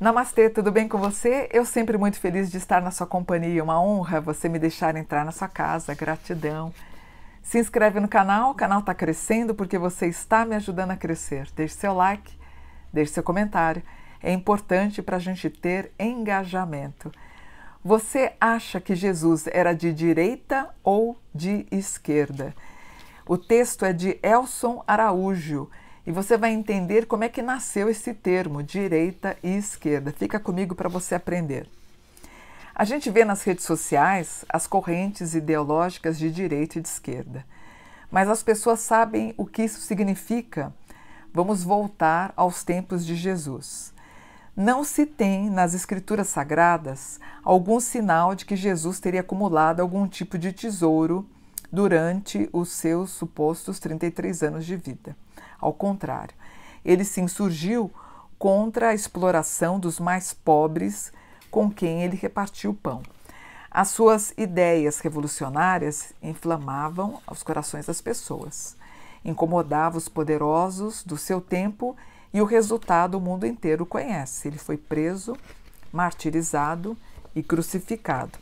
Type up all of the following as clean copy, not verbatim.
Namastê, tudo bem com você? Eu sempre muito feliz de estar na sua companhia, uma honra você me deixar entrar na sua casa, gratidão. Se inscreve no canal, o canal está crescendo porque você está me ajudando a crescer. Deixe seu like, deixe seu comentário, é importante para a gente ter engajamento. Você acha que Jesus era de direita ou de esquerda? O texto é de Elson Araújo. E você vai entender como é que nasceu esse termo, direita e esquerda. Fica comigo para você aprender. A gente vê nas redes sociais as correntes ideológicas de direita e de esquerda. Mas as pessoas sabem o que isso significa? Vamos voltar aos tempos de Jesus. Não se tem nas escrituras sagradas algum sinal de que Jesus teria acumulado algum tipo de tesouro durante os seus supostos 33 anos de vida. Ao contrário, ele se insurgiu contra a exploração dos mais pobres com quem ele repartiu o pão. As suas ideias revolucionárias inflamavam os corações das pessoas, incomodavam os poderosos do seu tempo e o resultado o mundo inteiro conhece. Ele foi preso, martirizado e crucificado.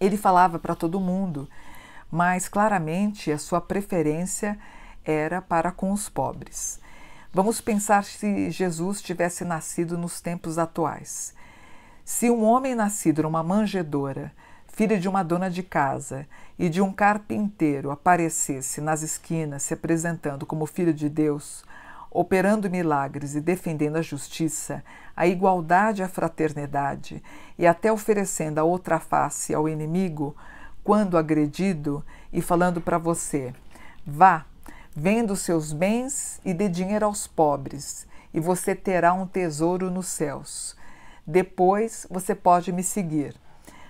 Ele falava para todo mundo, mas claramente a sua preferência era para com os pobres. Vamos pensar se Jesus tivesse nascido nos tempos atuais. Se um homem nascido numa manjedoura, filho de uma dona de casa e de um carpinteiro aparecesse nas esquinas se apresentando como filho de Deus, operando milagres e defendendo a justiça, a igualdade e a fraternidade, e até oferecendo a outra face ao inimigo, quando agredido, e falando para você: vá, venda os seus bens e dê dinheiro aos pobres, e você terá um tesouro nos céus. Depois você pode me seguir.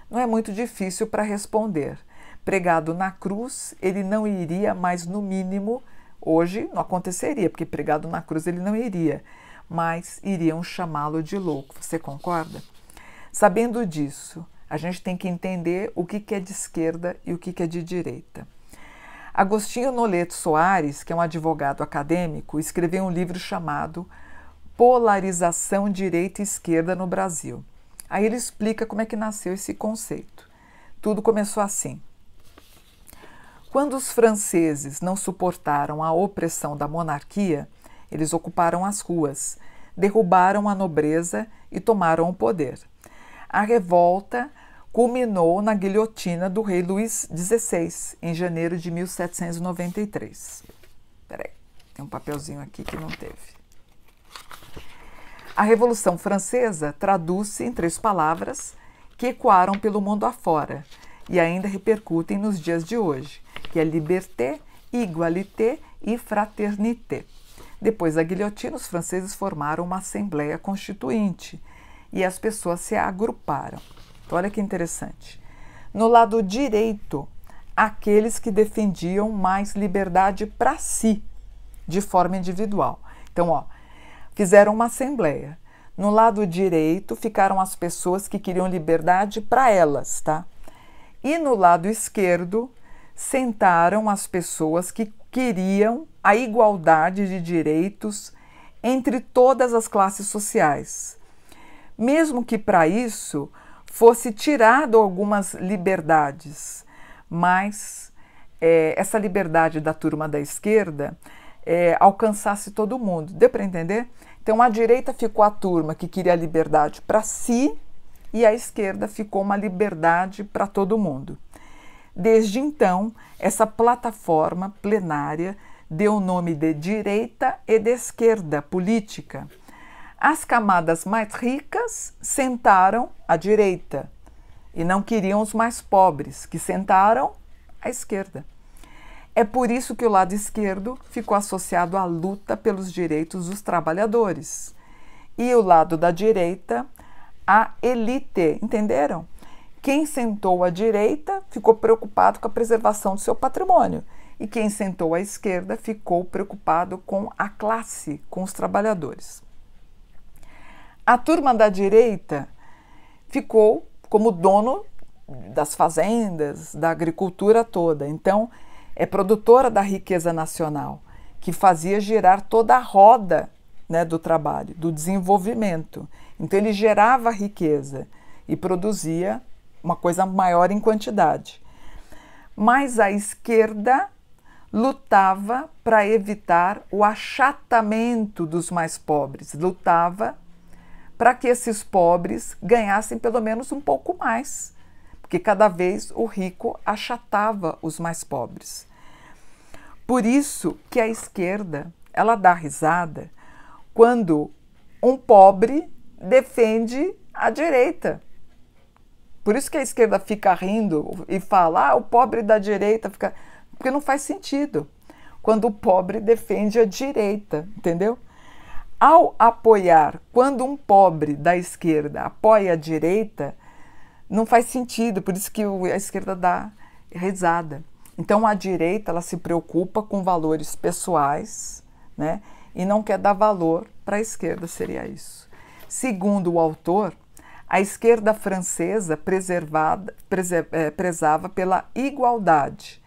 Não é muito difícil para responder. Pregado na cruz, ele não iria, mas no mínimo, hoje não aconteceria, porque pregado na cruz ele não iria, mas iriam chamá-lo de louco. Você concorda? Sabendo disso, a gente tem que entender o que é de esquerda e o que é de direita. Agostinho Noleto Soares, que é um advogado acadêmico, escreveu um livro chamado Polarização Direita e Esquerda no Brasil. Aí ele explica como é que nasceu esse conceito. Tudo começou assim. Quando os franceses não suportaram a opressão da monarquia, eles ocuparam as ruas, derrubaram a nobreza e tomaram o poder. A revolta culminou na guilhotina do rei Luís XVI, em janeiro de 1793. Peraí, tem um papelzinho aqui que não teve. A Revolução Francesa traduz-se em 3 palavras que ecoaram pelo mundo afora e ainda repercutem nos dias de hoje, que é liberté, igualité e fraternité. Depois da guilhotina, os franceses formaram uma Assembleia Constituinte e as pessoas se agruparam. Então, olha que interessante. No lado direito, aqueles que defendiam mais liberdade para si, de forma individual. Então, fizeram uma assembleia. No lado direito ficaram as pessoas que queriam liberdade para elas, tá? E no lado esquerdo sentaram as pessoas que queriam a igualdade de direitos entre todas as classes sociais. Mesmo que para isso fosse tirado algumas liberdades, mas essa liberdade da turma da esquerda alcançasse todo mundo. Deu para entender? Então, a direita ficou a turma que queria a liberdade para si e a esquerda ficou uma liberdade para todo mundo. Desde então, essa plataforma plenária deu o nome de direita e de esquerda política. As camadas mais ricas sentaram à direita e não queriam os mais pobres, que sentaram à esquerda. É por isso que o lado esquerdo ficou associado à luta pelos direitos dos trabalhadores e o lado da direita à elite, entenderam? Quem sentou à direita ficou preocupado com a preservação do seu patrimônio e quem sentou à esquerda ficou preocupado com a classe, com os trabalhadores. A turma da direita ficou como dono das fazendas, da agricultura toda. Então, é produtora da riqueza nacional, que fazia girar toda a roda né, do trabalho, do desenvolvimento. Então ele gerava riqueza e produzia uma coisa maior em quantidade. Mas a esquerda lutava para evitar o achatamento dos mais pobres, lutava para que esses pobres ganhassem pelo menos um pouco mais, porque cada vez o rico achatava os mais pobres. Por isso que a esquerda, ela dá risada quando um pobre defende a direita. Por isso que a esquerda fica rindo e fala, o pobre da direita fica... Porque não faz sentido quando o pobre defende a direita, entendeu? Ao apoiar, quando um pobre da esquerda apoia a direita, não faz sentido, por isso que a esquerda dá risada. Então a direita, ela se preocupa com valores pessoais, né? E não quer dar valor para a esquerda, seria isso. Segundo o autor, a esquerda francesa prezava pela igualdade.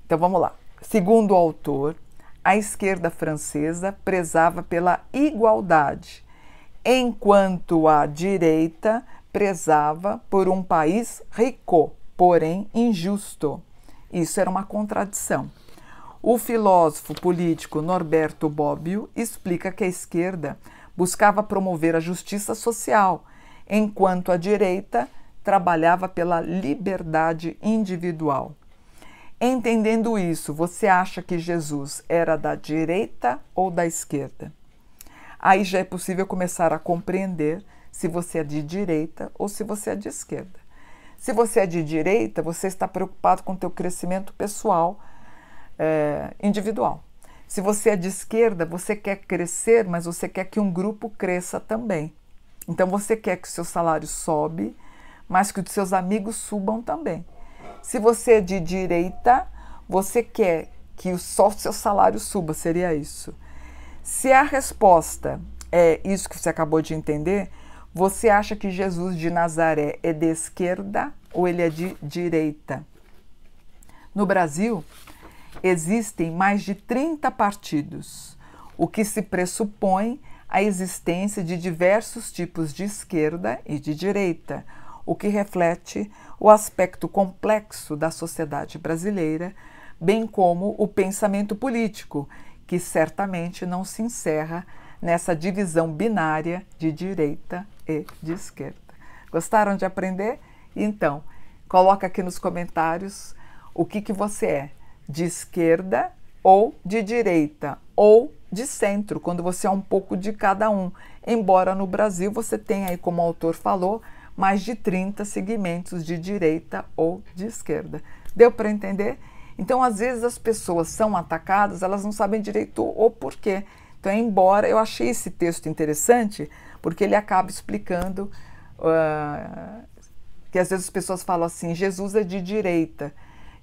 Então vamos lá. Segundo o autor, a esquerda francesa prezava pela igualdade, enquanto a direita prezava por um país rico, porém injusto. Isso era uma contradição. O filósofo político Norberto Bobbio explica que a esquerda buscava promover a justiça social, enquanto a direita trabalhava pela liberdade individual. Entendendo isso, você acha que Jesus era da direita ou da esquerda? Aí já é possível começar a compreender se você é de direita ou se você é de esquerda. Se você é de direita, você está preocupado com o teu crescimento pessoal, individual. Se você é de esquerda, você quer crescer, mas você quer que um grupo cresça também. Então você quer que o seu salário sobe, mas que os seus amigos subam também. Se você é de direita, você quer que só o seu salário suba, seria isso. Se a resposta é isso que você acabou de entender, você acha que Jesus de Nazaré é de esquerda ou ele é de direita? No Brasil, existem mais de 30 partidos, o que se pressupõe a existência de diversos tipos de esquerda e de direita, o que reflete o aspecto complexo da sociedade brasileira, bem como o pensamento político, que certamente não se encerra nessa divisão binária de direita e de esquerda. Gostaram de aprender? Então, coloca aqui nos comentários o que você é, de esquerda ou de direita, ou de centro, quando você é um pouco de cada um. Embora no Brasil você tenha aí, como o autor falou, mais de 30 segmentos de direita ou de esquerda. Deu para entender? Então, às vezes as pessoas são atacadas, elas não sabem direito o porquê. Então, embora eu achei esse texto interessante, porque ele acaba explicando que às vezes as pessoas falam assim, Jesus é de direita.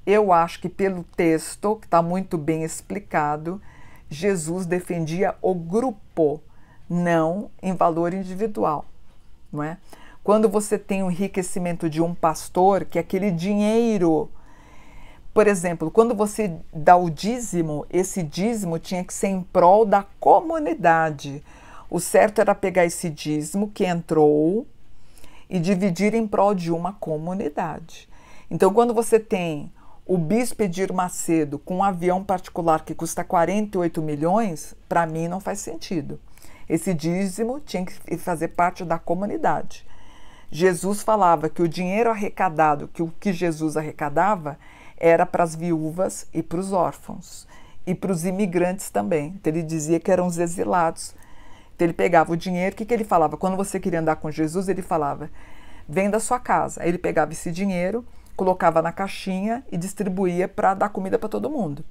Eu acho que pelo texto, que está muito bem explicado, Jesus defendia o grupo, não em valor individual, não é? Quando você tem o enriquecimento de um pastor, que é aquele dinheiro, por exemplo, quando você dá o dízimo, esse dízimo tinha que ser em prol da comunidade. O certo era pegar esse dízimo que entrou e dividir em prol de uma comunidade. Então, quando você tem o bispo Edir Macedo com um avião particular que custa 48 milhões, para mim não faz sentido. Esse dízimo tinha que fazer parte da comunidade. Jesus falava que o dinheiro arrecadado, que o que Jesus arrecadava, era para as viúvas e para os órfãos. E para os imigrantes também. Então ele dizia que eram os exilados. Então ele pegava o dinheiro, o que ele falava? Quando você queria andar com Jesus, ele falava, venda a sua casa. Aí ele pegava esse dinheiro, colocava na caixinha e distribuía para dar comida para todo mundo.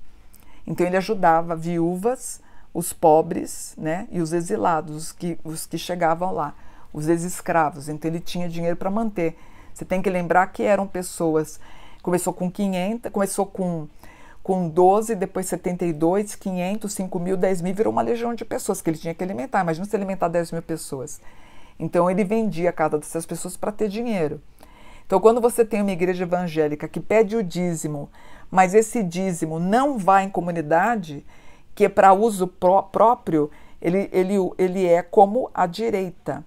Então ele ajudava viúvas, os pobres, né, e os exilados, os que chegavam lá. Os ex-escravos, então ele tinha dinheiro para manter. Você tem que lembrar que eram pessoas, começou com 500, começou com 12, depois 72, 500, 5 mil, 10 mil, virou uma legião de pessoas que ele tinha que alimentar. Imagina se alimentar 10 mil pessoas. Então ele vendia a casa dessas pessoas para ter dinheiro. Então quando você tem uma igreja evangélica que pede o dízimo, mas esse dízimo não vai em comunidade, que é para uso próprio, Ele é como a direita.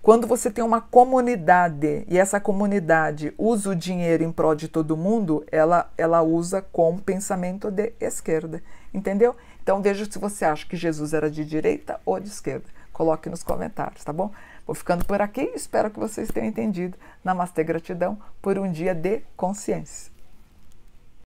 Quando você tem uma comunidade e essa comunidade usa o dinheiro em prol de todo mundo, ela usa com pensamento de esquerda, entendeu? Então veja se você acha que Jesus era de direita ou de esquerda. Coloque nos comentários, tá bom? Vou ficando por aqui, espero que vocês tenham entendido. Namastê, gratidão por um dia de consciência.